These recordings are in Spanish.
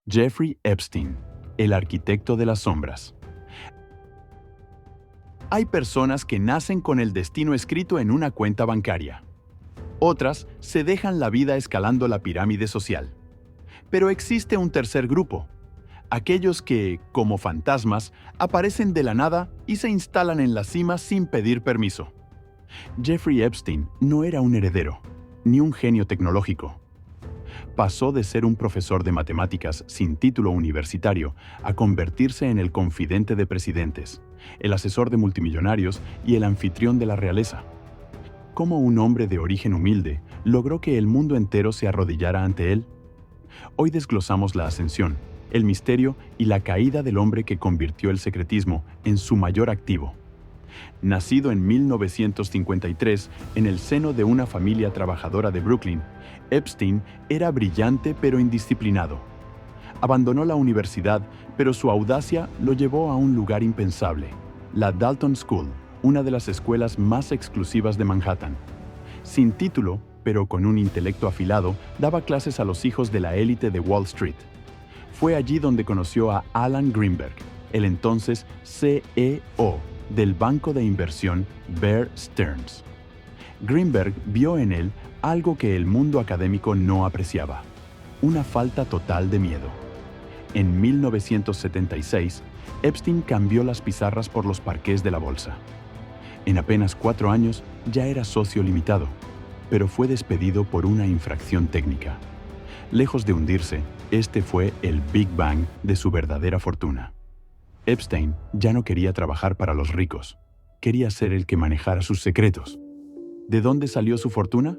Jeffrey Epstein, el arquitecto de las sombras. Hay personas que nacen con el destino escrito en una cuenta bancaria. Otras se dejan la vida escalando la pirámide social. Pero existe un tercer grupo, aquellos que, como fantasmas, aparecen de la nada y se instalan en la cima sin pedir permiso. Jeffrey Epstein no era un heredero, ni un genio tecnológico. Pasó de ser un profesor de matemáticas sin título universitario a convertirse en el confidente de presidentes, el asesor de multimillonarios y el anfitrión de la realeza. ¿Cómo un hombre de origen humilde logró que el mundo entero se arrodillara ante él? Hoy desglosamos la ascensión, el misterio y la caída del hombre que convirtió el secretismo en su mayor activo. Nacido en 1953 en el seno de una familia trabajadora de Brooklyn, Epstein era brillante pero indisciplinado. Abandonó la universidad, pero su audacia lo llevó a un lugar impensable, la Dalton School, una de las escuelas más exclusivas de Manhattan. Sin título, pero con un intelecto afilado, daba clases a los hijos de la élite de Wall Street. Fue allí donde conoció a Alan Greenberg, el entonces CEO del banco de inversión Bear Stearns. Greenberg vio en él algo que el mundo académico no apreciaba: una falta total de miedo. En 1976, Epstein cambió las pizarras por los parqués de la bolsa. En apenas 4 años ya era socio limitado, pero fue despedido por una infracción técnica. Lejos de hundirse, este fue el Big Bang de su verdadera fortuna. Epstein ya no quería trabajar para los ricos, quería ser el que manejara sus secretos. ¿De dónde salió su fortuna?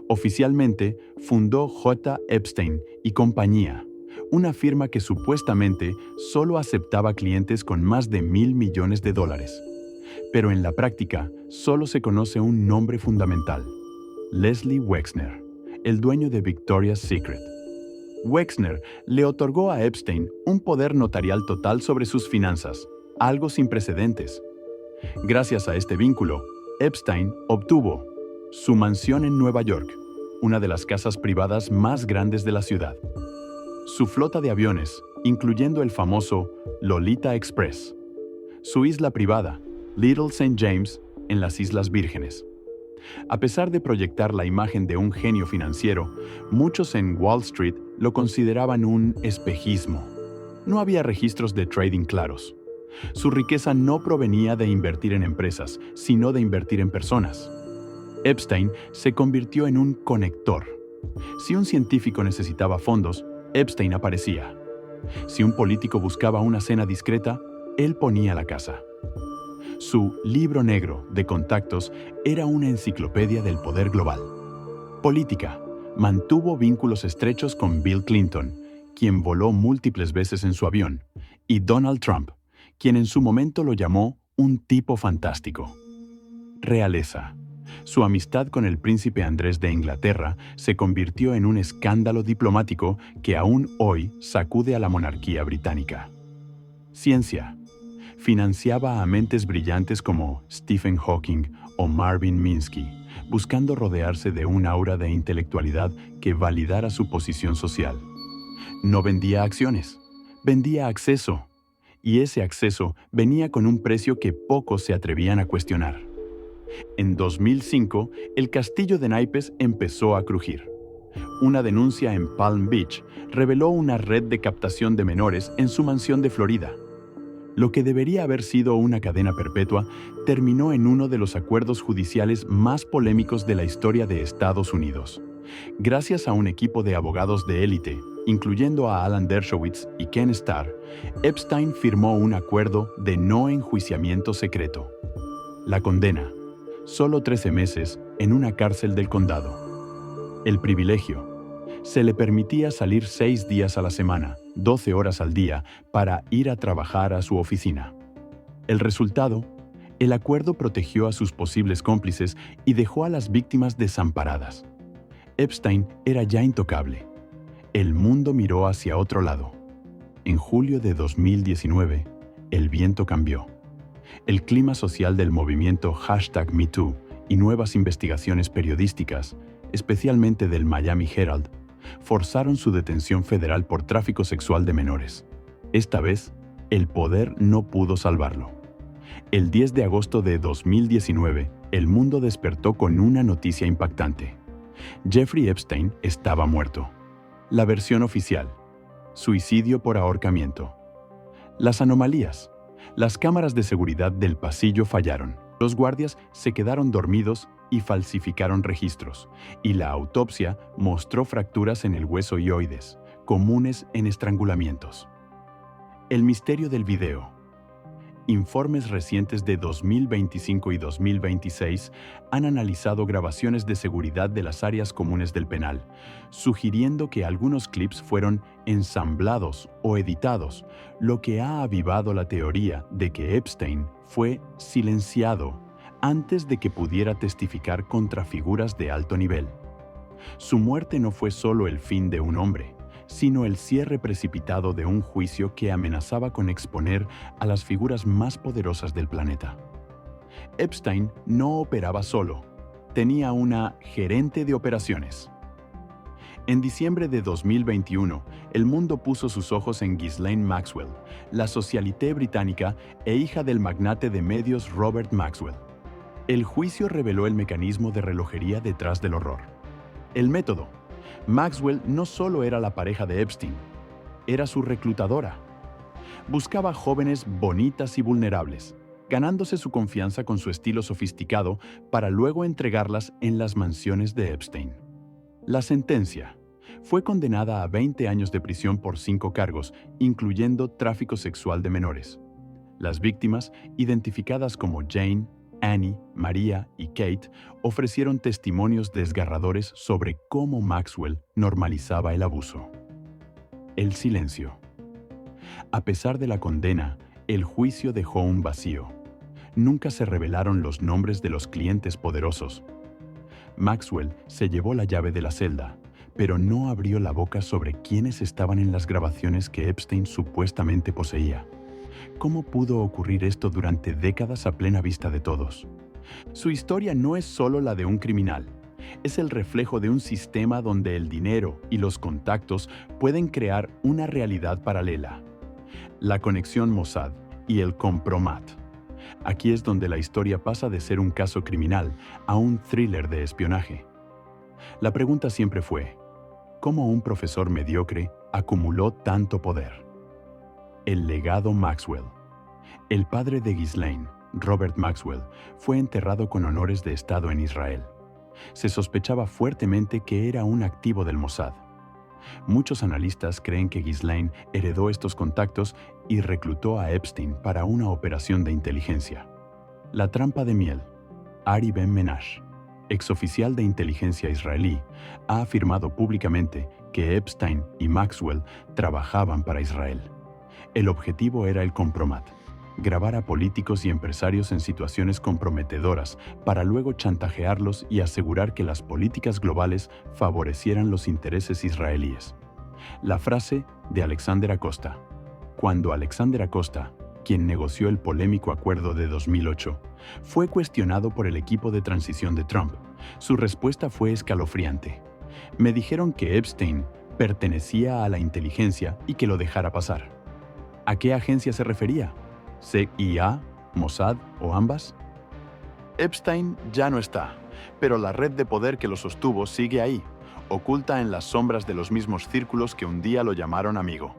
Oficialmente fundó J. Epstein y Compañía, una firma que supuestamente solo aceptaba clientes con más de $1.000 millones. Pero en la práctica solo se conoce un nombre fundamental: Leslie Wexner, el dueño de Victoria's Secret. Wexner le otorgó a Epstein un poder notarial total sobre sus finanzas, algo sin precedentes. Gracias a este vínculo, Epstein obtuvo su mansión en Nueva York, una de las casas privadas más grandes de la ciudad, su flota de aviones, incluyendo el famoso Lolita Express, su isla privada, Little St. James, en las Islas Vírgenes. A pesar de proyectar la imagen de un genio financiero, muchos en Wall Street lo consideraban un espejismo. No había registros de trading claros. Su riqueza no provenía de invertir en empresas, sino de invertir en personas. Epstein se convirtió en un conector. Si un científico necesitaba fondos, Epstein aparecía. Si un político buscaba una cena discreta, él ponía la casa. Su libro negro de contactos era una enciclopedia del poder global. Política. Mantuvo vínculos estrechos con Bill Clinton, quien voló múltiples veces en su avión, y Donald Trump, quien en su momento lo llamó un tipo fantástico. Realeza. Su amistad con el príncipe Andrés de Inglaterra se convirtió en un escándalo diplomático que aún hoy sacude a la monarquía británica. Ciencia. Financiaba a mentes brillantes como Stephen Hawking o Marvin Minsky, buscando rodearse de un aura de intelectualidad que validara su posición social. No vendía acciones, vendía acceso, y ese acceso venía con un precio que pocos se atrevían a cuestionar. En 2005, el castillo de naipes empezó a crujir. Una denuncia en Palm Beach reveló una red de captación de menores en su mansión de Florida. Lo que debería haber sido una cadena perpetua terminó en uno de los acuerdos judiciales más polémicos de la historia de Estados Unidos. Gracias a un equipo de abogados de élite, incluyendo a Alan Dershowitz y Ken Starr, Epstein firmó un acuerdo de no enjuiciamiento secreto. La condena: solo 13 meses en una cárcel del condado. El privilegio: se le permitía salir 6 días a la semana, 12 horas al día, para ir a trabajar a su oficina. El resultado: el acuerdo protegió a sus posibles cómplices y dejó a las víctimas desamparadas. Epstein era ya intocable. El mundo miró hacia otro lado. En julio de 2019, el viento cambió. El clima social del movimiento #MeToo y nuevas investigaciones periodísticas, especialmente del Miami Herald, Forzaron su detención federal por tráfico sexual de menores. Esta vez, el poder no pudo salvarlo. El 10 de agosto de 2019, el mundo despertó con una noticia impactante. Jeffrey Epstein estaba muerto. La versión oficial: suicidio por ahorcamiento. Las anomalías: las cámaras de seguridad del pasillo fallaron. Los guardias se quedaron dormidos y falsificaron registros, y la autopsia mostró fracturas en el hueso hioides, comunes en estrangulamientos. El misterio del video. Informes recientes de 2025 y 2026 han analizado grabaciones de seguridad de las áreas comunes del penal, sugiriendo que algunos clips fueron ensamblados o editados, lo que ha avivado la teoría de que Epstein fue silenciado antes de que pudiera testificar contra figuras de alto nivel. Su muerte no fue solo el fin de un hombre, sino el cierre precipitado de un juicio que amenazaba con exponer a las figuras más poderosas del planeta. Epstein no operaba solo, tenía una gerente de operaciones. En diciembre de 2021, el mundo puso sus ojos en Ghislaine Maxwell, la socialité británica e hija del magnate de medios Robert Maxwell. El juicio reveló el mecanismo de relojería detrás del horror. El método: Maxwell no solo era la pareja de Epstein, era su reclutadora. Buscaba jóvenes bonitas y vulnerables, ganándose su confianza con su estilo sofisticado para luego entregarlas en las mansiones de Epstein. La sentencia: fue condenada a 20 años de prisión por 5 cargos, incluyendo tráfico sexual de menores. Las víctimas, identificadas como Jane, Annie, María y Kate, ofrecieron testimonios desgarradores sobre cómo Maxwell normalizaba el abuso. El silencio. A pesar de la condena, el juicio dejó un vacío. Nunca se revelaron los nombres de los clientes poderosos. Maxwell se llevó la llave de la celda, pero no abrió la boca sobre quiénes estaban en las grabaciones que Epstein supuestamente poseía. ¿Cómo pudo ocurrir esto durante décadas a plena vista de todos? Su historia no es solo la de un criminal. Es el reflejo de un sistema donde el dinero y los contactos pueden crear una realidad paralela. La conexión Mossad y el compromat. Aquí es donde la historia pasa de ser un caso criminal a un thriller de espionaje. La pregunta siempre fue: ¿cómo un profesor mediocre acumuló tanto poder? El legado Maxwell. El padre de Ghislaine, Robert Maxwell, fue enterrado con honores de Estado en Israel. Se sospechaba fuertemente que era un activo del Mossad. Muchos analistas creen que Ghislaine heredó estos contactos y reclutó a Epstein para una operación de inteligencia. La trampa de miel. Ari Ben-Menach, exoficial de inteligencia israelí, ha afirmado públicamente que Epstein y Maxwell trabajaban para Israel. El objetivo era el compromat: grabar a políticos y empresarios en situaciones comprometedoras para luego chantajearlos y asegurar que las políticas globales favorecieran los intereses israelíes. La frase de Alexander Acosta. Cuando Alexander Acosta, quien negoció el polémico acuerdo de 2008, fue cuestionado por el equipo de transición de Trump, su respuesta fue escalofriante: me dijeron que Epstein pertenecía a la inteligencia y que lo dejara pasar. ¿A qué agencia se refería? ¿CIA, Mossad o ambas? Epstein ya no está, pero la red de poder que lo sostuvo sigue ahí, oculta en las sombras de los mismos círculos que un día lo llamaron amigo.